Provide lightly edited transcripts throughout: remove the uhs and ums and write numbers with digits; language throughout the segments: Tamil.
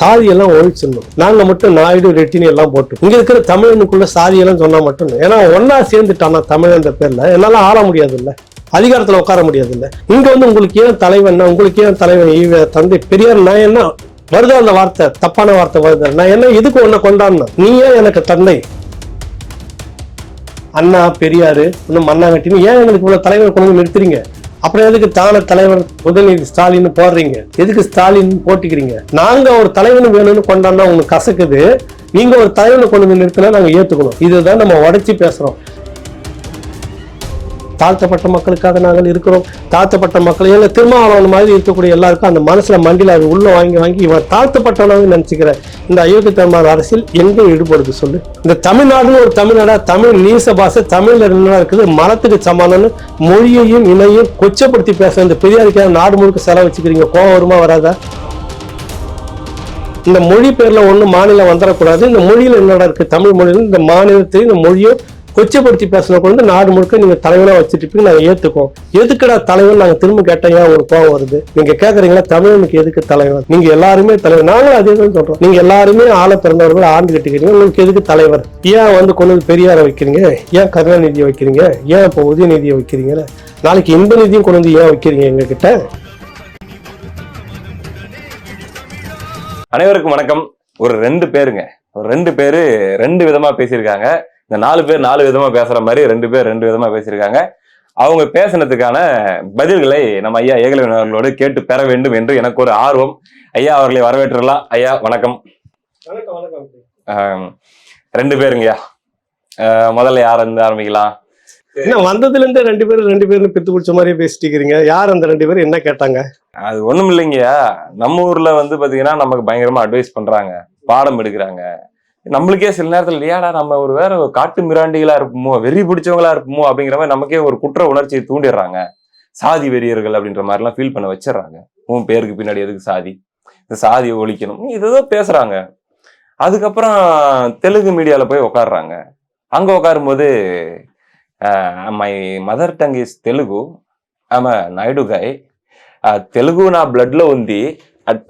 சாதியெல்லாம் ஒழிச்சிடணும். நாங்க மட்டும் நாயுடு ரெட்டினி எல்லாம் போட்டு இங்க இருக்கிற தமிழனுக்குள்ள சாதியெல்லாம் சொன்னா மட்டும் ஏன்னா ஒன்னா சேர்ந்துட்டானா தமிழன்ற பேர்ல என்னால ஆள முடியாது இல்ல, அதிகாரத்துல உட்கார முடியாது இல்ல. இங்க வந்து உங்களுக்கு ஏன் தலைவன், உங்களுக்கு ஏன் தலைவன் தந்தை பெரியார், நான் என்ன வருதா அந்த வார்த்தை, தப்பான வார்த்தை வருது, நான் என்ன இதுக்கு ஒன்ன கொண்டாடணும், நீ ஏன் எனக்கு தந்தை அண்ணா பெரியாரு இன்னும் மண்ணாங்கட்டின்னு ஏன் எங்களுக்கு இவ்வளவு தலைவர் கொண்டு நிறுத்துறீங்க? அப்புறம் எதுக்கு தான தலைவர் உதயநிதி ஸ்டாலின் போடுறீங்க? எதுக்கு ஸ்டாலின் போட்டிக்கிறீங்க? நாங்க ஒரு தலைவனு வேணும்னு கொண்டாடினா உங்களுக்கு கசக்குது, நீங்க ஒரு தலைவனை கொண்டு வந்து நிறுத்தினா நாங்க ஏத்துக்கணும். இதுதான் நம்ம உடைச்சி பேசுறோம். தாழ்த்தப்பட்ட மக்களுக்காக நாங்கள் இருக்கிறோம். தாழ்த்தப்பட்ட மக்கள் எங்க திருமாவளவன் மாதிரி இருக்கக்கூடிய எல்லாருக்கும் அந்த மனசுல மண்டியில அது உள்ள வாங்கி இவன் தாழ்த்தப்பட்டவனாக நினைச்சுக்கிற இந்த அயோக்கியத்தனமான அரசியல் எங்க ஈடுபடுது சொல்லு? இந்த தமிழ்நாடுன்னு ஒரு தமிழ்நாடா, தமிழ் நீச பாசை தமிழ்ல என்ன இருக்குது, மரத்துக்கு சமானம்னு மொழியையும் இணையும் கொச்சப்படுத்தி பேச இந்த பெரியாருக்காக நாடு முழுக்க செலவு வச்சுக்கிறீங்க. கோவம் வருமா வராதா? இந்த மொழி பேர்ல ஒண்ணு மாநிலம் வந்துடக்கூடாது. இந்த மொழியில என்னடா இருக்கு, தமிழ் மொழியில இந்த மாநிலத்தையும் இந்த மொழியை கொச்சப்படுத்தி பேசின கொண்டு நாடு முழுக்க நீங்க தலைவனா வச்சுட்டு நாங்க ஏத்துக்கோம். எதுக்குடா தலைவன் நாங்க திரும்ப கேட்டா ஏன் உங்களுக்கு கோவம் வருது? நீங்க கேக்குறீங்களா தமிழனுக்கு எதுக்கு தலைவர்? நீங்க எல்லாருமே தலைவர், நாங்களும் அதே தான் சொல்றோம். நீங்க எல்லாருமே ஆள பிறந்தவர்கள் ஆண்டு கட்டிக்கிறீங்க, உங்களுக்கு எதுக்கு தலைவர்? ஏன் வந்து கொண்டு வந்து பெரியாரை வைக்கிறீங்க? ஏன் கருணாநிதியை வைக்கிறீங்க? ஏன் இப்போ உதயநிதியை வைக்கிறீங்க? நாளைக்கு இந்த நிதியும் கொண்டு வந்து ஏன் வைக்கிறீங்க எங்க கிட்ட? அனைவருக்கும் வணக்கம். ஒரு ரெண்டு பேரு ரெண்டு விதமா பேசியிருக்காங்க. இந்த 4 பேர் 4 விதமா பேசுற மாதிரி 2 பேர் 2 விதமா பேசியிருக்காங்க. அவங்க பேசினதுக்கான பதில்களை நம்ம ஐயா ஏகலைவன் அவர்களோடு கேட்டு பெற வேண்டும் என்று எனக்கு ஒரு ஆர்வம். ஐயா அவர்களை வரவேற்றலாம். ஐயா வணக்கம். வணக்கம். 2 பேருங்கய்யா. முதல்ல யார் இருந்து ஆரம்பிக்கலாம்? வந்ததுல இருந்து 2 பேரும் பித்து பிடிச்ச மாதிரியே பேசிட்டு இருக்கிறீங்க. யார் அந்த 2 பேரும், என்ன கேட்டாங்க? அது ஒண்ணும் இல்லைங்கய்யா. நம்ம ஊர்ல வந்து பாத்தீங்கன்னா நமக்கு பயங்கரமா அட்வைஸ் பண்றாங்க, பாடம் எடுக்கிறாங்க. நம்மளுக்கே சில நேரத்துல இல்லையாடா நம்ம ஒரு வேற காட்டு மிராண்டிகளா இருப்போமோ, வெறி பிடிச்சவங்களா இருப்போமோ அப்படிங்கிற மாதிரி நமக்கே ஒரு குற்ற உணர்ச்சியை தூண்டிடுறாங்க. சாதி வெறியர்கள் அப்படின்ற மாதிரி எல்லாம் ஃபீல் பண்ண வச்சிடறாங்க. உன் பேருக்கு பின்னாடி எதுக்கு சாதி, இந்த சாதியை ஒழிக்கணும், இதுதான் பேசுறாங்க. அதுக்கப்புறம் தெலுங்கு மீடியால போய் உட்காடுறாங்க. அங்க உட்காரும்போது my mother tongue is Telugu, ஆமா நாயுடு காய், தெலுங்கு நான் பிளட்ல உந்தி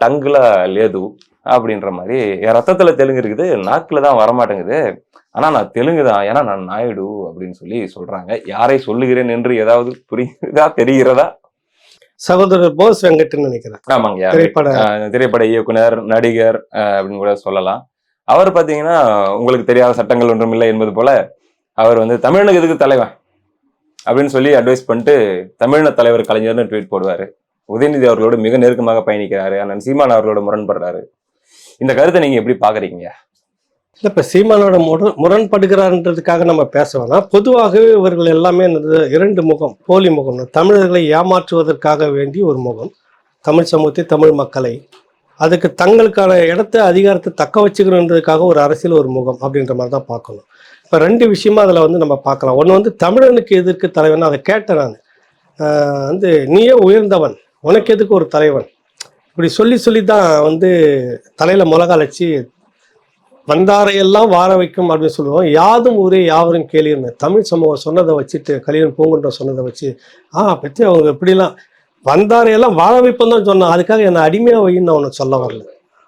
டங்குல லேது அப்படின்ற மாதிரி, என் ரத்தத்துல தெலுங்கு இருக்குது, நாக்குல தான் வரமாட்டேங்குது, ஆனா நான் தெலுங்கு தான், ஏன்னா நான் நாயுடு அப்படின்னு சொல்லி சொல்றாங்க. யாரை சொல்லுகிறேன் என்று ஏதாவது புரியுதா, தெரிகிறதா? சகோதரர் போஸ் வெங்கட்னு நினைக்கிறேன். ஆமாங்க, திரைப்பட இயக்குனர், நடிகர் அப்படின்னு கூட சொல்லலாம். அவர் பாத்தீங்கன்னா உங்களுக்கு தெரியாத சட்டங்கள் ஒன்றும் இல்லை என்பது போல அவர் வந்து தமிழனுக்கு எதுக்கு தலைவன் அப்படின்னு சொல்லி அட்வைஸ் பண்ணிட்டு தமிழின தலைவர் கலைஞர்னு ட்வீட் போடுவாரு. உதயநிதி அவர்களோடு மிக நெருக்கமாக பயணிக்கிறாரு, அண்ணன் சீமான் அவர்களோட முரண்படுறாரு. இந்த கருத்தை நீங்க எப்படி பாக்குறீங்க? இல்ல, இப்ப சீமானோட முரண்படுகிறார்ன்றதுக்காக நம்ம பேச வேணாம். பொதுவாகவே இவர்கள் எல்லாமே 2 முகம், போலி முகம். தமிழர்களை ஏமாற்றுவதற்காக வேண்டிய ஒரு முகம், தமிழ் சமூகத்தை, தமிழ் மக்களை அதுக்கு தங்களுக்கான இடத்த அதிகாரத்தை தக்க வச்சுக்கணுன்றதுக்காக ஒரு அரசியல், ஒரு முகம் அப்படின்ற மாதிரி தான் பார்க்கணும். இப்போ 2 விஷயமா அதில் வந்து நம்ம பார்க்கலாம். ஒன்று வந்து தமிழனுக்கு எதிர்க்கு தலைவன், அதை கேட்டேன் நான். வந்து நீயே உயர்ந்தவன், உனக்கு எதுக்கு ஒரு தலைவன், இப்படி சொல்லி தான் வந்து தலையில் மிளகா அழைச்சி வந்தாரையெல்லாம் வாழ வைக்கும் அப்படின்னு சொல்லுவோம். யாதும் ஊரே யாவரும் கேளிர்னு தமிழ் சமூகம் சொன்னதை வச்சுட்டு, கலியன் பூங்குன்ற சொன்னதை வச்சு பற்றி அவங்க எப்படிலாம் வந்தாரையெல்லாம் வாழ வைப்போம் தான் சொன்னான். அதுக்காக என்னை அடிமையாக வைன்னு நான் உனக்கு சொல்ல வரல.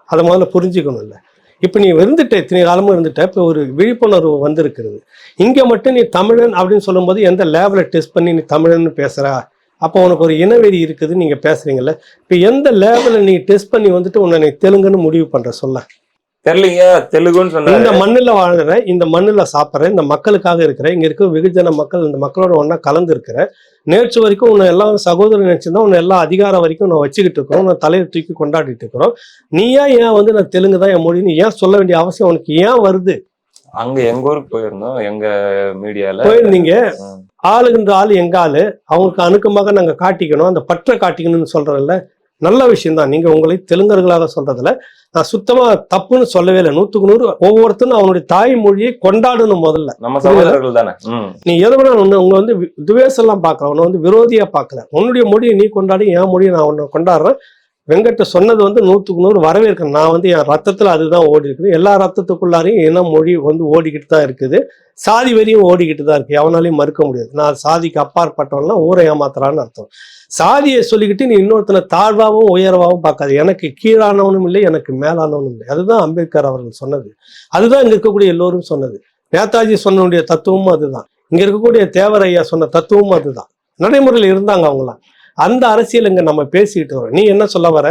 அதை முதல்ல புரிஞ்சுக்கணும். இல்லை, இப்போ நீ இருந்துட்ட, இத்தனை காலமும் இருந்துட்ட, இப்போ ஒரு விழிப்புணர்வு வந்திருக்கிறது. இங்கே மட்டும் நீ தமிழன் அப்படின்னு சொல்லும்போது எந்த லேவலில் டெஸ்ட் பண்ணி நீ தமிழன்னு பேசுகிறா? அப்போ உனக்கு ஒரு இனவெறி இருக்குது, நீங்கள் பேசுறீங்கல்ல. இப்போ எந்த லேவலில் நீ டெஸ்ட் பண்ணி வந்துட்டு உன்னை நீ தெலுங்குன்னு முடிவு பண்ணுற சொல்ல தெரியலீங்க. தெலுங்குன்னு சொன்ன இந்த மண்ணில் வாழ்கிற, இந்த மண்ணில் சாப்பிட்ற, இந்த மக்களுக்காக இருக்கிற, இங்கே இருக்க வெகுஜன மக்கள், இந்த மக்களோட ஒன்றா கலந்து இருக்கிற, நேற்று வரைக்கும் உன்னை எல்லாம் சகோதரன் நினைச்சுதான் உன்னை எல்லா அதிகாரம் வரைக்கும் நான் வச்சுக்கிட்டு இருக்கிறோம், உன்னை தலையை தூக்கி கொண்டாடிட்டு இருக்கிறோம். நீயா ஏன் வந்து நான் தெலுங்கு தான் என் மொழின்னு ஏன் சொல்ல வேண்டிய அவசியம் உனக்கு ஏன் வருது? அங்க எங்க ஊருக்கு போயிருந்தோம், எங்க மீடியால போயிருந்தீங்க. ஆளுகின்ற ஆளு எங்க ஆளு, அவங்களுக்கு அணுக்கமாக நாங்க காட்டிக்கணும், அந்த பற்ற காட்டிக்கணும்னு சொல்றதில்ல, நல்ல விஷயம் தான். நீங்க உங்களை தெலுங்கர்களாக சொல்றதுல நான் சுத்தமா தப்புன்னு சொல்லவே இல்லை. 100க்கு 100 ஒவ்வொருத்தரும் அவனுடைய தாய் மொழியை கொண்டாடணும். முதல்ல நம்ம சகோதரர்கள் தானே. நீ எதை விட உங்க வந்து துவேஷெல்லாம் பார்க்கல, உன்னை வந்து விரோதியா பார்க்கல. உன்னுடைய மொழியை நீ கொண்டாடி, என் மொழியை நான் உன்னை கொண்டாடுறேன். வெங்கட்ட சொன்னது வந்து 100க்கு 100 வரவேற்கிறேன். நான் வந்து என் ரத்தத்துல அதுதான் ஓடி இருக்குது. எல்லா ரத்தத்துக்குள்ளாரையும் இன மொழி வந்து ஓடிக்கிட்டு தான் இருக்குது, சாதி வரியும் ஓடிக்கிட்டு தான் இருக்கு. எவனாலையும் மறுக்க முடியாது. நான் சாதிக்கு அப்பாற்பட்டவன்லாம் ஊரை ஏமாத்துறான்னு அர்த்தம். சாதியை சொல்லிக்கிட்டு நீ இன்னொருத்தனை தாழ்வாகவும் உயர்வாகவும் பார்க்காது. எனக்கு கீழானவனும் இல்லை, எனக்கு மேலானவனும் இல்லை. அதுதான் அம்பேத்கர் அவர்கள் சொன்னது. அதுதான் இங்க இருக்கக்கூடிய எல்லோரும் சொன்னது. நேதாஜி சொன்னுடைய தத்துவமும் அதுதான். இங்க இருக்கக்கூடிய தேவரையா சொன்ன தத்துவமும் அதுதான். நடைமுறையில் இருந்தாங்க அவங்களாம். அந்த அரசியல் இங்க நம்ம பேசிக்கிட்டு வரோம். நீ என்ன சொல்ல வர?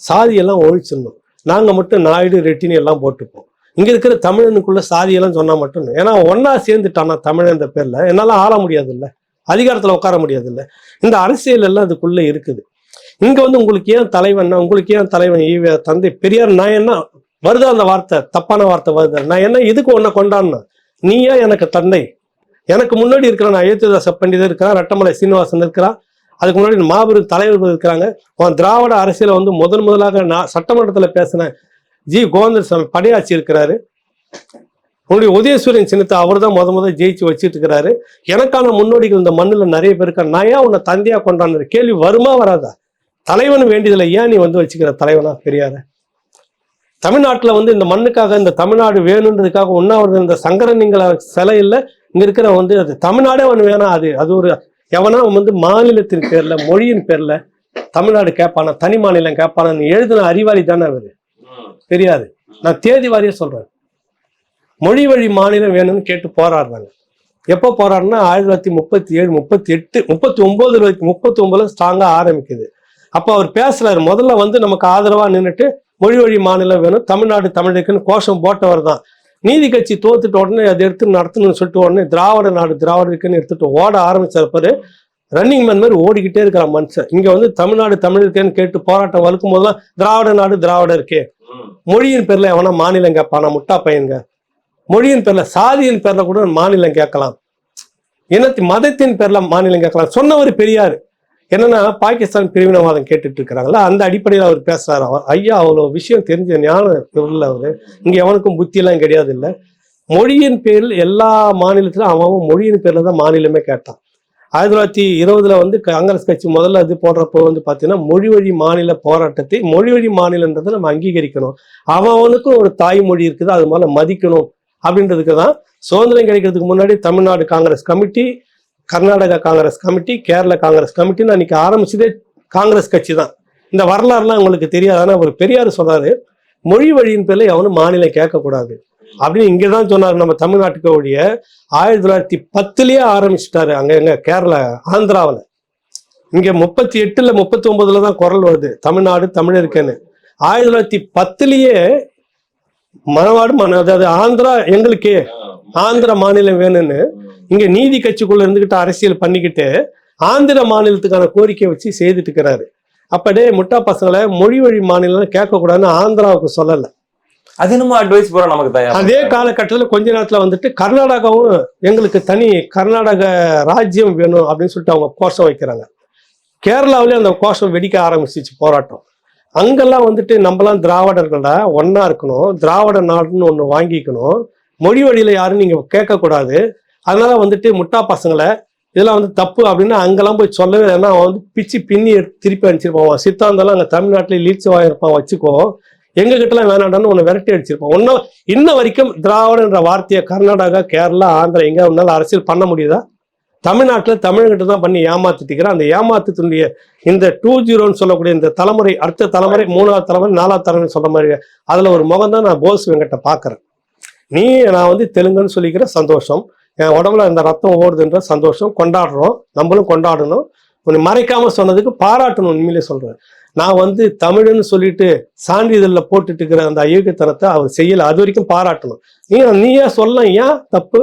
சாதியெல்லாம் ஒழிச்சிடணும், நாங்க மட்டும் நாயுடு ரெட்டினி எல்லாம் போட்டுப்போம். இங்க இருக்கிற தமிழனுக்குள்ள சாதியெல்லாம் சொன்னா மட்டும், ஏன்னா ஒன்னா சேர்ந்துட்டானா தமிழ் இந்த பேர்ல என்னால ஆள முடியாது இல்ல, அதிகாரத்துல உட்கார முடியாது இல்ல. இந்த அரசியல் எல்லாம் அதுக்குள்ள இருக்குது. இங்க வந்து உங்களுக்கு ஏன் தலைவன், உங்களுக்கு ஏன் தலைவன் ஈவே தந்தை பெரியார், நான் என்ன வருதா அந்த வார்த்தை, தப்பான வார்த்தை வருது, நான் என்ன இதுக்கு ஒன்ன கொண்டாடின, நீயா எனக்கு தந்தை, எனக்கு முன்னாடி இருக்கிறான், நான் அயோத்திதாச பண்டிதர் இருக்கிறான், ரட்டமலை சீனிவாசன் இருக்கிறான், அதுக்கு முன்னாடி மாபெரும் தலைவர்கள் இருக்கிறாங்க. திராவிட அரசியலை வந்து முதலாக நான் சட்டமன்றத்தில் பேசினேன் ஜி கோவிந்தசாமி படையாச்சி இருக்கிறாரு. உன்னுடைய உதயசூரியன் சின்னத்தை அவர் தான் முத ஜெயிச்சு வச்சுட்டு இருக்கிறாரு. எனக்கான முன்னோடிகள் இந்த மண்ணில் நிறைய பேர் இருக்கா. நான் ஏன் உன்னை தந்தையா கொண்டாடுற கேள்வி வருமா வராதா? தலைவன் வேண்டியதில்லை, ஏன் நீ வந்து வச்சுக்கிற தலைவனா பெரியார? தமிழ்நாட்டில் வந்து இந்த மண்ணுக்காக, இந்த தமிழ்நாடு வேணுன்றதுக்காக உண்ணாவிரதம் இந்த சங்கரனிங்கள சிலை இல்லை இங்க இருக்கிற வந்து அது தமிழ்நாடே ஒன்று வேணாம். அது ஒரு எவனா வந்து மாநிலத்தின் பேர்ல மொழியின் பேர்ல தமிழ்நாடு கேட்பானா, தனி மாநிலம் கேட்பானா? எழுதின அறிவாளி தானே அவரு பெரியாரு. நான் தேதி வாரியா சொல்றேன். மொழி வழி மாநிலம் வேணும்னு கேட்டு போராடுறாங்க. எப்போ போராடுனா 1937, 38, 39 வரைக்கும், 39 ஸ்ட்ராங்கா ஆரம்பிக்குது. அப்போ அவர் பேசுறாரு, முதல்ல வந்து நமக்கு ஆதரவா நின்றுட்டு மொழி வழி மாநிலம் வேணும், தமிழ்நாடு தமிழுக்குன்னு கோஷம் போட்டவர் தான். நீதி கட்சி தோத்துட்டு உடனே அதை எடுத்து நடத்தணும்னு சொல்லிட்டு உடனே திராவிட நாடு திராவிடருக்குன்னு எடுத்துட்டு ஓட ஆரம்பிச்சிருப்பாரு. ரன்னிங் மேன் மாதிரி ஓடிக்கிட்டே இருக்கிற மனுஷன் இங்க வந்து தமிழ்நாடு தமிழ் இருக்கேன்னு கேட்டு போராட்டம் வலுக்கும் போதெல்லாம் திராவிட நாடு திராவிட இருக்கே. மொழியின் பேர்ல எவனா மாநிலம் கேட்பானா? முட்டா பையன்க. மொழியின் பேர்ல, சாதியின் பேர்ல கூட மாநிலம் கேட்கலாம், மதத்தின் பேர்ல மாநிலம் கேட்கலாம் சொன்னவர் பெரியார். என்னன்னா பாகிஸ்தான் பிரிவினவாதம் கேட்டுட்டு இருக்கிறாங்களா, அந்த அடிப்படையில் அவர் பேசுறாரு. அவர் ஐயா அவ்வளவு விஷயம் தெரிஞ்ச ஞானம் இல்லை அவரு. இங்க எவனுக்கும் புத்தி எல்லாம் கிடையாது இல்லை. மொழியின் பேரில் எல்லா மாநிலத்திலும் அவன் மொழியின் பேர்ல தான் மாநிலமே கேட்டான். 1920 வந்து காங்கிரஸ் கட்சி முதல்ல இது போடுறப்போ வந்து பாத்தீங்கன்னா மொழி வழி மாநில போராட்டத்தை, மொழி வழி மாநிலன்றதை நம்ம அங்கீகரிக்கணும், அவனுக்கும் ஒரு தாய்மொழி இருக்குது, அது மாதிரி மதிக்கணும் அப்படின்றதுக்கு தான் சுதந்திரம் கிடைக்கிறதுக்கு முன்னாடி தமிழ்நாடு காங்கிரஸ் கமிட்டி, கர்நாடகா காங்கிரஸ் கமிட்டி, கேரள காங்கிரஸ் கமிட்டின்னு அன்னைக்கு ஆரம்பிச்சதே காங்கிரஸ் கட்சி தான். இந்த வரலாறுலாம் உங்களுக்கு தெரியாது. ஆனா ஒரு பெரியார் சொல்றாரு, மொழி வழியின் பேர்ல எவனும் மாநிலம் கேட்கக்கூடாது அப்படின்னு இங்கதான் சொன்னாரு. நம்ம தமிழ்நாட்டுக்கு ஒழிய 1910லயே ஆரம்பிச்சுட்டாரு. அங்க எங்க கேரளா ஆந்திராவில் இங்க 38, 39 தான் குரல் வருது தமிழ்நாடு தமிழருக்குன்னு. 1910லயே அதாவது ஆந்திரா எங்களுக்கே ஆந்திர மாநிலம் வேணும்னு இங்க நீதி கட்சிக்குள்ள இருந்துகிட்டு அரசியல் பண்ணிக்கிட்டு ஆந்திர மாநிலத்துக்கான கோரிக்கை வச்சு செய்துட்டு இருக்கிறாரு. அப்படே முட்டா பசங்களை மொழி வழி மாநிலம் கேட்கக்கூடாதுன்னு ஆந்திராவுக்கு சொல்லல. அது என்னமோ அட்வைஸ் போற நமக்கு தயார். அதே காலகட்டத்தில் கொஞ்ச நேரத்துல வந்துட்டு கர்நாடகாவும் எங்களுக்கு தனி கர்நாடக ராஜ்யம் வேணும் அப்படின்னு சொல்லிட்டு அவங்க கோஷம் வைக்கிறாங்க. கேரளாவிலேயே அந்த கோஷம் வெடிக்க ஆரம்பிச்சிச்சு போராட்டம். அங்கெல்லாம் வந்துட்டு நம்மலாம் திராவிடர்கள ஒன்னா இருக்கணும், திராவிட நாடுன்னு ஒண்ணு வாங்கிக்கணும், மொழி வழியில யாரும் நீங்க கேட்கக்கூடாது, அதனால வந்துட்டு முட்டா பசங்களை இதெல்லாம் வந்து தப்பு அப்படின்னு அங்கெல்லாம் போய் சொல்லவே இல்லைன்னா அவன் வந்து பிச்சு பின்னி திருப்பி அடிச்சிருப்பான். சித்தாந்தெல்லாம் அங்கே தமிழ்நாட்டில் லீட்ஸ் வாங்கியிருப்பான், வச்சுக்கோ, எங்க கிட்டலாம் வேணாண்டான்னு ஒன்று விரட்டி அடிச்சிருப்பான். இன்ன வரைக்கும் திராவிடன்ற வார்த்தையை கர்நாடகா, கேரளா, ஆந்திரா எங்க ஒன்னால அரசியல் பண்ண முடியுதா? தமிழ்நாட்டில் தமிழ்கிட்ட தான் பண்ணி ஏமாத்திட்டுக்கிறேன். அந்த ஏமாத்தத்துடைய இந்த 20 சொல்லக்கூடிய இந்த தலைமுறை, அடுத்த தலைமுறை, 3வது தலைமுறை, 4வது தலைமுறை சொல்ற மாதிரி அதுல ஒரு முகம் தான் நான் போஸ் வெங்கட்ட பாக்குறேன். நான் வந்து தெலுங்குன்னு சொல்லிக்கிற சந்தோஷம், என் உடம்புல இந்த ரத்தம் ஓடுதுன்ற சந்தோஷம், கொண்டாடுறோம், நம்மளும் கொண்டாடணும். ஒன்று மறைக்காம சொன்னதுக்கு பாராட்டணும். உண்மையிலே சொல்றேன், நான் வந்து தமிழ்னு சொல்லிட்டு சான்றிதழ்ல போட்டுட்டு இருக்கிற அந்த அயோக்கியத்தனத்தை அவர் செய்யல, அது வரைக்கும் பாராட்டணும். நீயே சொல்லலாம், ஏன் தப்பு?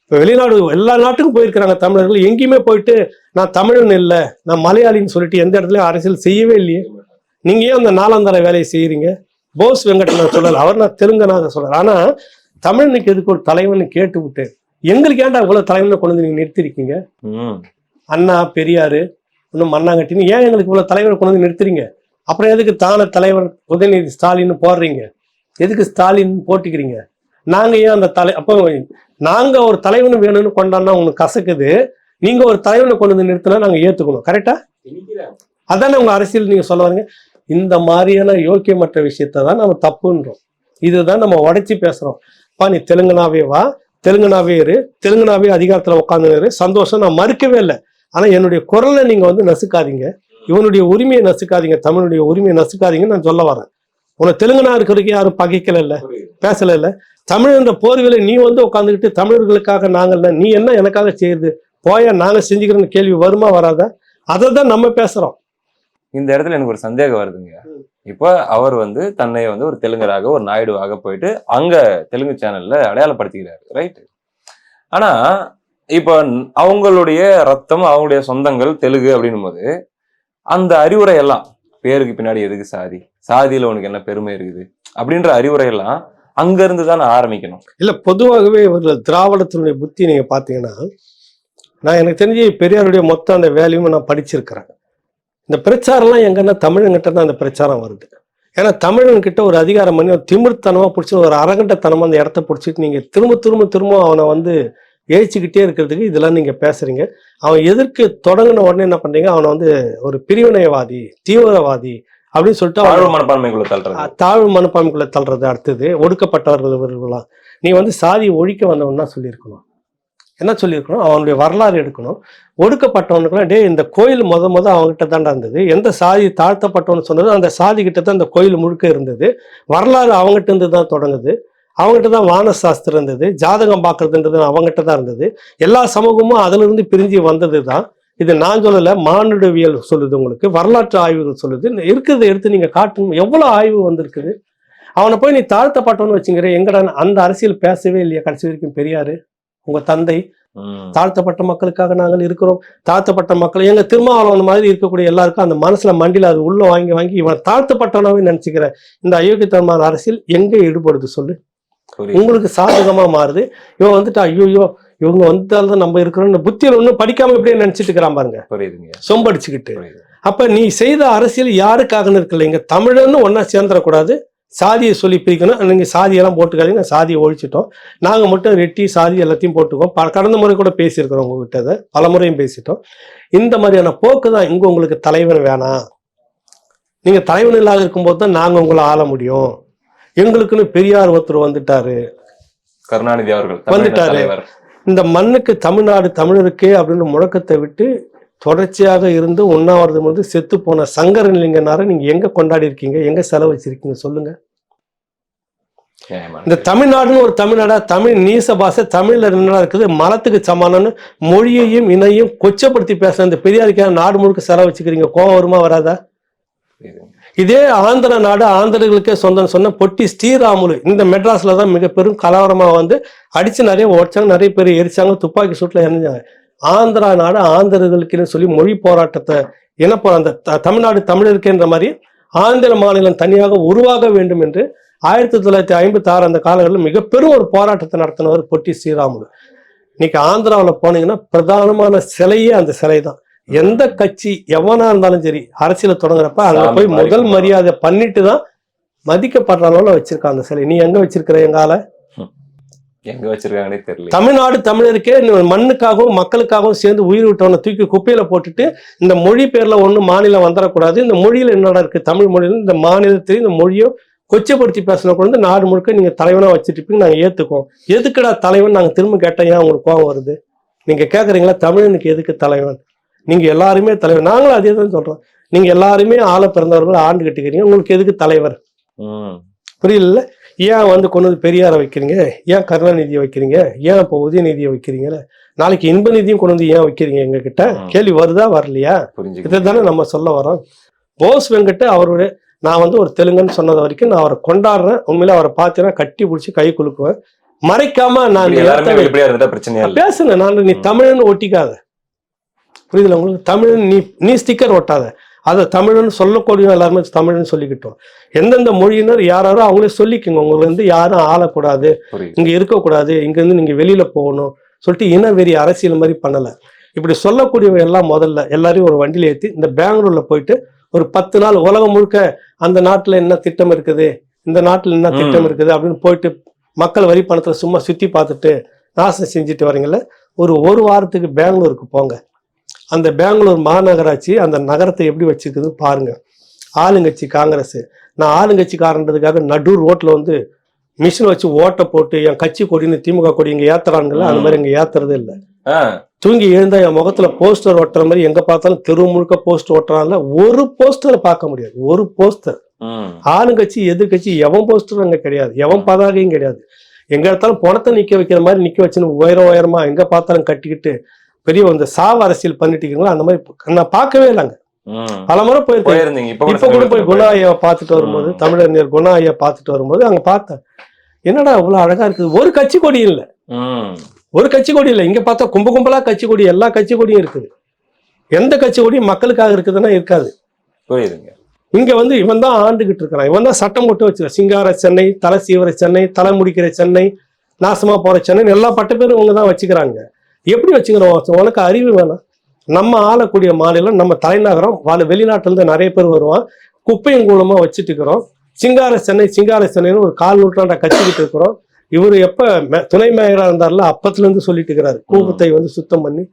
இப்போ வெளிநாடு எல்லா நாட்டுக்கும் போயிருக்கிறாங்க தமிழர்கள், எங்கேயுமே போயிட்டு நான் தமிழன் இல்லை நான் மலையாளின்னு சொல்லிட்டு எந்த இடத்துலயும் அரசியல் செய்யவே இல்லையே. நீங்க ஏன் அந்த நாலாந்தர வேலையை செய்யறீங்க? போஸ் வெங்கட் நான் சொல்லல, அவர் நான் தெலுங்கனாக சொல்றேன். ஆனா தமிழனுக்கு எதுக்கு ஒரு தலைவன் கேட்டு விட்டு எங்களுக்கு ஏன்டா இவ்வளவு தலைவனை கொண்டு வந்து நீங்க நிறுத்திருக்கீங்க? அண்ணா பெரியாரு இன்னும் மண்ணாங்கட்டின்னு ஏன் எங்களுக்கு இவ்வளவு தலைவனை கொண்டு வந்து நிறுத்துறீங்க? அப்புறம் எதுக்கு தான தலைவர் உதயநிதி ஸ்டாலின் போடுறீங்க? எதுக்கு ஸ்டாலின் போட்டுக்கிறீங்க? நாங்க ஏன் அந்த அப்போ நாங்க ஒரு தலைவனு வேணும்னு கொண்டாடினா உங்களுக்கு கசக்குது, நீங்க ஒரு தலைவனை கொண்டு வந்து நிறுத்தினா நாங்க ஏத்துக்கணும். கரெக்டா? அதானே உங்க அரசியல் நீங்க சொல்ல வரீங்க. இந்த மாதிரியான யோக்கியமற்ற விஷயத்த தான் நம்ம தப்புன்றோம். இதுதான் நம்ம உடைச்சி பேசுறோம். நீ தெலுங்குனாவே வா, தெலுங்குனாவே இரு, தெலுங்குனாவே அதிகாரத்துல உட்காந்துரு, சந்தோஷம், நான் மறுக்கவே இல்லை. ஆனா என்னுடைய குரலை நீங்க வந்து நசுக்காதீங்க, இவனுடைய உரிமையை நசுக்காதீங்க, தமிழுடைய உரிமையை நசுக்காதீங்கன்னு நான் சொல்ல வரேன். உன தெலுங்கனா இருக்கிறதுக்கு யாரும் பகைக்கல இல்ல, பேசல இல்ல. தமிழ் என்ற போர்வில நீ வந்து உட்காந்துக்கிட்டு தமிழர்களுக்காக நாங்கள் நீ என்ன எனக்காக செய்யுது போயா நாங்க செஞ்சுக்கிறோன்னு கேள்வி வருமா வராதா? அதை தான் நம்ம பேசுறோம். இந்த இடத்துல எனக்கு ஒரு சந்தேகம் வருதுங்க. இப்போ அவர் வந்து தன்னை வந்து ஒரு தெலுங்கராக ஒரு நாயுடுவாக போயிட்டு அங்க தெலுங்கு சேனல்ல அடையாளப்படுத்திக்கிறாரு, ரைட்? ஆனா இப்போ அவங்களுடைய ரத்தம், அவங்களுடைய சொந்தங்கள் தெலுங்கு அப்படின்னும் போது அந்த அறிவுரை எல்லாம், பேருக்கு பின்னாடி எதுக்கு சாதி, சாதியில உனக்கு என்ன பெருமை இருக்குது அப்படின்ற அறிவுரை எல்லாம் அங்க இருந்து தான் ஆரம்பிக்கணும். இல்ல, பொதுவாகவே இவர்கள் திராவிடத்தினுடைய புத்தி நீங்க பாத்தீங்கன்னா, நான் எனக்கு தெரிஞ்சு பெரியாருடைய மொத்த அந்த வேலையும் நான் படிச்சிருக்கிறேன். இந்த பிரச்சாரம்லாம் எங்கன்னா தமிழன்கிட்ட தான் அந்த பிரச்சாரம் வருது. ஏன்னா தமிழன்கிட்ட ஒரு அதிகாரம் பண்ணி ஒரு திமிர்த்தனமா பிடிச்சி ஒரு அரகண்டத்தனமா அந்த இடத்த பிடிச்சிட்டு நீங்க திரும்ப திரும்ப திரும்ப அவனை வந்து ஏய்ச்சிக்கிட்டே இருக்கிறதுக்கு இதெல்லாம் நீங்க பேசுறீங்க. அவன் எதிர்க்கு தொடங்கின உடனே என்ன பண்றீங்க, அவனை வந்து ஒரு பிரிவினைவாதி, தீவிரவாதி அப்படின்னு சொல்லிட்டு தாழ்வு மனப்பான்மைக்குள்ள தள்ளுறது, தாழ்வு மனப்பான்மைக்குள்ள தள்ளுறது. அடுத்தது ஒடுக்கப்பட்டவர்கள். நீ வந்து சாதி ஒழிக்க வந்தவன் தான் சொல்லியிருக்கணும். என்ன சொல்லியிருக்கணும், அவனுடைய வரலாறு எடுக்கணும். ஒடுக்கப்பட்டவனுக்குலாம் டே இந்த கோயில் முத அவங்ககிட்ட தாண்டா இருந்தது, எந்த சாதி தாழ்த்தப்பட்டவன்னு சொன்னது அந்த சாதி கிட்ட தான் இந்த கோயில் முழுக்க இருந்தது, வரலாறு அவங்ககிட்ட இருந்து தான் தொடங்குது, அவங்ககிட்ட தான் வான சாஸ்திரம் இருந்தது, ஜாதகம் பார்க்கறதுன்றது அவங்ககிட்ட தான் இருந்தது, எல்லா சமூகமும் அதுல இருந்து பிரிஞ்சு வந்தது தான். இது நான் சொல்லல, மானுடவியல் சொல்லுது, உங்களுக்கு வரலாற்று ஆய்வுகள் சொல்லுது. இருக்கிறத எடுத்து நீங்க காட்டணும். எவ்வளவு ஆய்வு வந்திருக்குது. அவனை போய் நீ தாழ்த்தப்பட்டவன்னு வச்சுங்கிற, எங்கடா அந்த அரசியல் பேசவே இல்லையா கடைசி வரைக்கும் பெரியாரு உங்க தந்தை? தாழ்த்தப்பட்ட மக்களுக்காக நாங்கள் இருக்கிறோம், தாழ்த்தப்பட்ட மக்கள் எங்க திருமாவளவன் மாதிரி இருக்கக்கூடிய எல்லாருக்கும் அந்த மனசுல மண்டியில அது உள்ள வாங்கி வாங்கி இவன் தாழ்த்தப்பட்டவனாவே நினைச்சுக்கிற இந்த அயோக்கியத்தனமான அரசியல் எங்க ஈடுபடுது சொல்லு? உங்களுக்கு சாதகமா மாறுது. இவன் வந்துட்டு ஐயோ இவங்க வந்தால்தான் நம்ம இருக்கிறோம் புத்தியில் ஒன்றும் படிக்காம இப்படியே நினைச்சிட்டு இருக்கிறான் பாருங்க, சொம்படிச்சுக்கிட்டு. அப்ப நீ செய்த அரசியல் யாருக்காகன்னு இருக்குல்ல, இங்க தமிழன்னு ஒன்னா சேர்ந்துடக்கூடாது, சாதியை சொல்லி பிரிக்கணும். நீங்க சாதியெல்லாம் போட்டுக்காதீங்க, சாதியை ஒழிச்சிட்டோம், நாங்க மட்டும் ரெட்டி சாதி எல்லாத்தையும் போட்டுக்கோம். கடந்த முறை கூட பேசியிருக்கிறோம் உங்ககிட்ட, அதை பல முறையும் பேசிட்டோம். இந்த மாதிரியான போக்கு தான் இங்க உங்களுக்கு தலைவன் வேணாம், நீங்க தலைவன் இல்லாத இருக்கும்போது தான் நாங்க உங்களை ஆள முடியும், எங்களுக்குன்னு பெரியார் ஒருத்தர் வந்துட்டாரு, கருணாநிதி அவர்கள் வந்துட்டாரு, இந்த மண்ணுக்கு தமிழ்நாடு தமிழருக்கே அப்படின்னு முழக்கத்தை விட்டு தொடர்ச்சியாக இருந்து உண்ணாவிரதம் வந்து செத்து போன சங்கரலிங்கனார நீங்க எங்க கொண்டாடி இருக்கீங்க, எங்க செலவு வச்சிருக்கீங்க சொல்லுங்க? இந்த தமிழ்நாடுன்னு ஒரு தமிழ்நாடா, தமிழ் நீச பாஷை, தமிழ்ல என்னடா இருக்குது, மலத்துக்கு சமானம்னு மொழியையும் இணையும் கொச்சப்படுத்தி பேச இந்த பெரியாருக்கான நாடு முழுக்க செலவு வச்சுக்கிறீங்க. கோவம் வருமா வராதா? இதே ஆந்திர நாடு ஆந்திரர்களுக்கே சொந்தம் சொன்ன பொட்டி ஸ்ரீராமுலு இந்த மெட்ராஸ்ல தான் மிக பெரும் கலவரமா வந்து அடிச்சு நிறைய உடைச்சாங்க, நிறைய பேர் எரிச்சாங்க, துப்பாக்கி சூட்ல இறந்தாங்க. ஆந்திரா நாடு ஆந்திரர்களுக்குன்னு சொல்லி மொழி போராட்டத்தை அந்த தமிழ்நாடு தமிழருக்குன்ற மாதிரி ஆந்திர மாநிலம் தனியாக உருவாக வேண்டும் என்று 1956 அந்த காலங்களில் மிக பெரும் ஒரு போராட்டத்தை நடத்தினவர் பொட்டி ஸ்ரீராமுலு. இன்னைக்கு ஆந்திராவில் போனீங்கன்னா பிரதானமான சிலையே அந்த சிலை தான். எந்த கட்சி எவனா இருந்தாலும் சரி அரசியல தொடங்குறப்ப அங்க போய் முதல் மரியாதை பண்ணிட்டு தான் மதிக்கப்படுற அளவுல வச்சிருக்காங்க அந்த சிலை. நீ எங்க வச்சிருக்கிற? எங்கால எங்க வச்சிருக்காங்கன்னே தெரியல. தமிழ்நாடு தமிழருக்கே மண்ணுக்காகவும் மக்களுக்காகவும் சேர்ந்து உயிர் விட்டவனை தூக்கி குப்பையில போட்டுட்டு இந்த மொழி பேர்ல ஒண்ணு மாநிலம் வந்துடக்கூடாது, இந்த மொழியில என்னடா இருக்கு தமிழ் மொழியில இந்த மாநிலத்திலையும் இந்த மொழியோ கொச்சப்படுத்தி பேசின கூட நாடு முழுக்க நீங்க தலைவனா வச்சுட்டு இருப்பீங்க, நாங்க ஏத்துக்கோம். எதுக்குடா தலைவன் நாங்க திரும்ப கேட்டோம், ஏன் உங்களுக்கு கோவம் வருது? நீங்க கேக்குறீங்களா தமிழனுக்கு எதுக்கு தலைவன்? நீங்க எல்லாருமே தலைவர், நாங்களும் அதே தான் சொல்றோம். நீங்க எல்லாருமே ஆள பிறந்தவர்கள் ஆண்டு கட்டிக்கிறீங்க, உங்களுக்கு எதுக்கு தலைவர்? புரியல? ஏன் வந்து கொண்டு வந்து பெரியாரை வைக்கிறீங்க, ஏன் கருணாநிதியை வைக்கிறீங்க, ஏன் இப்போ உதயநிதியை வைக்கிறீங்க, நாளைக்கு இன்ப நிதியும் கொண்டு வந்து ஏன் வைக்கிறீங்க எங்க கிட்ட? கேள்வி வருதா வரலையா? இதை தானே நம்ம சொல்ல வரோம். போஸ் வெங்கட் அவருடைய நான் வந்து ஒரு தெலுங்குன்னு சொன்னது வரைக்கும் நான் அவரை கொண்டாடுறேன். உண்மையில அவரை பார்த்தீங்கன்னா கட்டி பிடிச்சி கை குலுக்குவேன், மறைக்காம நான் பேசுனேன். நான் நீ தமிழ்னு ஒட்டிக்காத, புரியுதுல உங்களுக்கு? தமிழ் நீ ஸ்டிக்கர் ஒட்டாத, அதை தமிழ்னு சொல்லக்கூடிய எல்லாருமே தமிழ்னு சொல்லிக்கிட்டோம். எந்தெந்த மொழியினர் யாராரோ அவங்களே சொல்லிக்கோங்க, உங்களுக்கு வந்து யாரும் ஆளக்கூடாது, இங்க இருக்கக்கூடாது, இங்க இருந்து நீங்க வெளியில போகணும் சொல்லிட்டு இனவெறி அரசியல் மாதிரி பண்ணல. இப்படி சொல்லக்கூடியவங்க எல்லாம் முதல்ல எல்லாரையும் ஒரு வண்டியில ஏற்றி இந்த பெங்களூர்ல போயிட்டு ஒரு 10 நாள் உலகம் முழுக்க அந்த நாட்டுல என்ன திட்டம் இருக்குது, இந்த நாட்டுல என்ன திட்டம் இருக்குது அப்படின்னு போயிட்டு மக்கள் வரி பணத்துல சும்மா சுத்தி பார்த்துட்டு நாசம் செஞ்சுட்டு வரீங்கல்ல, ஒரு வாரத்துக்கு பெங்களூருக்கு போங்க. அந்த பெங்களூர் மாநகராட்சி அந்த நகரத்தை எப்படி வச்சுக்குது பாருங்க. ஆளுங்கட்சி காங்கிரஸ், நான் ஆளுங்கட்சிக்காரன்றதுக்காக நடு ரோட்ல வந்து மிஷின் வச்சு ஓட்ட போட்டு என் கட்சி கொடின்னு திமுக கொடி இங்க ஏத்துறானுங்களா, அந்த மாதிரி இங்க ஏத்துறதே இல்லை. தூங்கி எழுந்தா என் முகத்துல போஸ்டர் ஒட்டுற மாதிரி எங்க பார்த்தாலும் தெரு முழுக்க போஸ்டர் ஒட்டுறாங்கல்ல, ஒரு போஸ்டரை பார்க்க முடியாது. ஒரு போஸ்டர் ஆளுங்கட்சி எதிர்கட்சி எவன் போஸ்டரும் அங்க கிடையாது, எவன் பதாகையும் கிடையாது. எங்க இடத்தாலும் பணத்தை நிக்க வைக்கிற மாதிரி நிக்க வச்சுன்னு உயரமா எங்க பார்த்தாலும் கட்டிக்கிட்டு பெரிய இந்த சாவ அரசியல் பண்ணிட்டு இருக்கீங்களா, அந்த மாதிரி நான் பார்க்கவே இல்லைங்க. பல முறை போயிருக்கேன். இப்ப கூட போய் குணா ஐயா பார்த்துட்டு வரும்போது, தமிழறிஞர் குணா ஐயா பார்த்துட்டு வரும்போது அங்க பார்த்தேன், என்னடா இவ்வளவு அழகா இருக்குது. ஒரு கட்சி கொடி இல்லை, ஒரு கட்சி கொடி இல்லை. இங்க பார்த்தா கும்பலா கட்சி கொடி, எல்லா கட்சி கொடியும் இருக்குது. எந்த கட்சி கொடியும் மக்களுக்காக இருக்குதுன்னா இருக்காது. இங்க வந்து இவன் தான் ஆண்டுகிட்டு இருக்கிறான், இவன் தான் சட்டம் போட்டு வச்சிருக்க. சிங்கார சென்னை, தலை சீவர சென்னை, தலை முடிக்கிற சென்னை, நாசமா போற சென்னை, எல்லா பட்ட பேரும் இவங்க தான் வச்சுக்கிறாங்க. எப்படி வச்சுக்கிறோம்? உனக்கு அறிவு வேணாம். நம்ம ஆளக்கூடிய மாநிலம், நம்ம தலைநகரம், வெளிநாட்டுல இருந்து நிறைய பேர் வருவான், குப்பையும் கூலமா வச்சுட்டு இருக்கிறோம். சிங்கார சென்னைன்னு ஒரு 4 நூற்றாண்டா கட்சிக்கிட்டு இருக்கிறோம். இவரு எப்ப துணை மேயரா இருந்தார்ல, அப்பத்துல இருந்து சொல்லிட்டு இருக்கிறாரு, கூவத்தை வந்து சுத்தம் பண்ணி,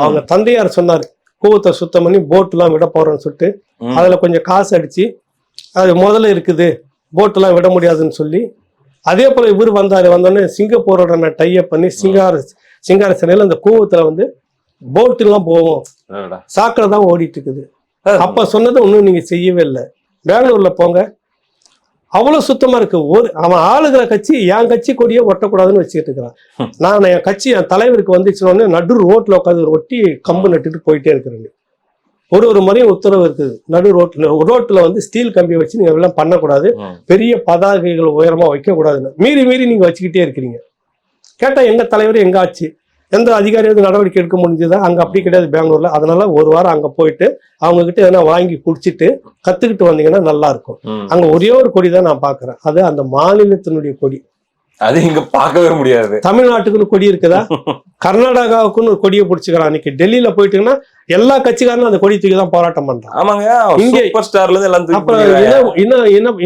அவங்க தந்தையார் சொன்னாரு கூவத்தை சுத்தம் பண்ணி போட் எல்லாம் விட போறோம்னு சொல்லிட்டு, அதுல கொஞ்சம் காசு அடிச்சு அது முதல்ல இருக்குது, போட் எல்லாம் விட முடியாதுன்னு சொல்லி, அதே போல இவர் வந்தோடனே சிங்கப்பூரோட டைப் பண்ணி சிங்கார சென்னையில அந்த கூவத்துல வந்து போட் எல்லாம் போவோம், சாக்கடை தான் ஓடிட்டு இருக்குது. அப்ப சொன்னதை ஒன்னும் நீங்க செய்யவே இல்லை. பெங்களூர்ல போங்க, அவ்வளவு சுத்தமா இருக்கு. அவன் ஆளுகிற கட்சி என் கட்சி கொடியே ஒட்டக்கூடாதுன்னு வச்சுக்கிட்டு இருக்கிறான். நான் என் கட்சி என் தலைவருக்கு வந்துச்சுன்னு நடு ரோட்ல உட்காந்து ஒட்டி கம்பு நட்டுட்டு போயிட்டே இருக்கிறேன். ஒரு முறையும் உத்தரவு இருக்குது, நடு ரோட்ல வந்து ஸ்டீல் கம்பியை வச்சு நீங்க எல்லாம் பண்ணக்கூடாது, பெரிய பதாகைகள் உயரமா வைக்க கூடாதுன்னு மீறி நீங்க வச்சுக்கிட்டே இருக்கிறீங்க. கேட்டா எங்க தலைவர் எங்க ஆச்சு, எந்த அதிகாரியாவது நடவடிக்கை எடுக்க முடிஞ்சதா? அங்க அப்படி கிடையாது பெங்களூர்ல. அதனால ஒரு வாரம் அங்க போயிட்டு அவங்க கிட்ட எதனா வாங்கி குடிச்சிட்டு கத்துக்கிட்டு வந்தீங்கன்னா நல்லா இருக்கும். அங்க ஒரே ஒரு கொடி தான் நான் பாக்குறேன், அது அந்த மாநிலத்தினுடைய கொடி. அது இங்க பார்க்கவே முடியாது. தமிழ்நாட்டுக்குன்னு கொடி இருக்குதா? கர்நாடகாவுக்குன்னு ஒரு கொடியை பிடிச்சிக்கிறான். இன்னைக்கு டெல்லியில போயிட்டீங்கன்னா எல்லா கட்சிக்காரனும் அந்த கொடி தூக்கி தான் போராட்டம் பண்றான். அப்புறம்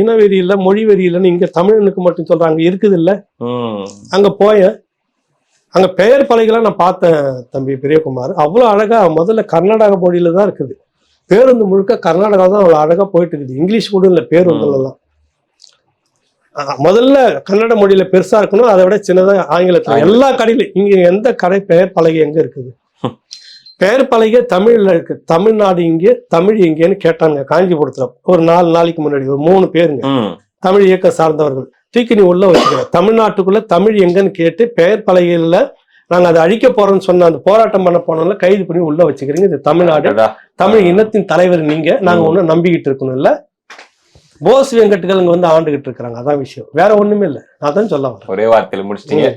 இனவெறி இல்ல, மொழி வெறி இல்லைன்னு இங்க தமிழனுக்கு மட்டும் சொல்றாங்க, இருக்குது இல்ல. அங்க போய அங்க பெயர் பலகைலாம் நான் பார்த்தேன் தம்பி பெரியகுமார், அவ்வளவு அழகா. முதல்ல கர்நாடகா மொழியில தான் இருக்குது, பேருந்து முழுக்க கர்நாடகா தான் அவ்வளவு அழகா போயிட்டு இருக்குது. இங்கிலீஷ் கூட இல்லை பேருந்துல எல்லாம். முதல்ல கன்னட மொழியில பெருசா இருக்கணும், அதை விட சின்னதா ஆங்கிலத்துல. எல்லா கடையிலும் இங்க எந்த கடை பெயர் பலகை எங்க இருக்குது? பெயர் பலகை தமிழ்ல இருக்கு. தமிழ்நாடு இங்கே, தமிழ் எங்கேன்னு கேட்டாங்க காஞ்சிபுரத்துல ஒரு 4 நாளைக்கு முன்னாடி. ஒரு 3 பேருங்க தமிழ் இயக்கம் சார்ந்தவர்கள், தூக்கி நீ உள்ள வச்சுக்கிற. தமிழ்நாட்டுக்குள்ள தமிழ் எங்கன்னு கேட்டு பெயர் பலகையில நாங்க அதை அழிக்க போறோம்னு சொன்ன அந்த போராட்டம் பண்ண போனோம்ல, கைது பண்ணி உள்ள வச்சுக்கிறீங்க. இது தமிழ்நாடு, தமிழ் இனத்தின் தலைவர் நீங்க, நாங்க ஒண்ணு நம்பிக்கிட்டு இருக்கணும் இல்ல. போஸ் வெங்கட்டுகள் இங்க வந்து ஆண்டுகிட்டு இருக்கிறாங்க, அதான் விஷயம், வேற ஒண்ணுமே இல்லை. அதான் சொல்ல வரேன். ஒரே வார்த்தையில முடிச்சிட்டீங்க.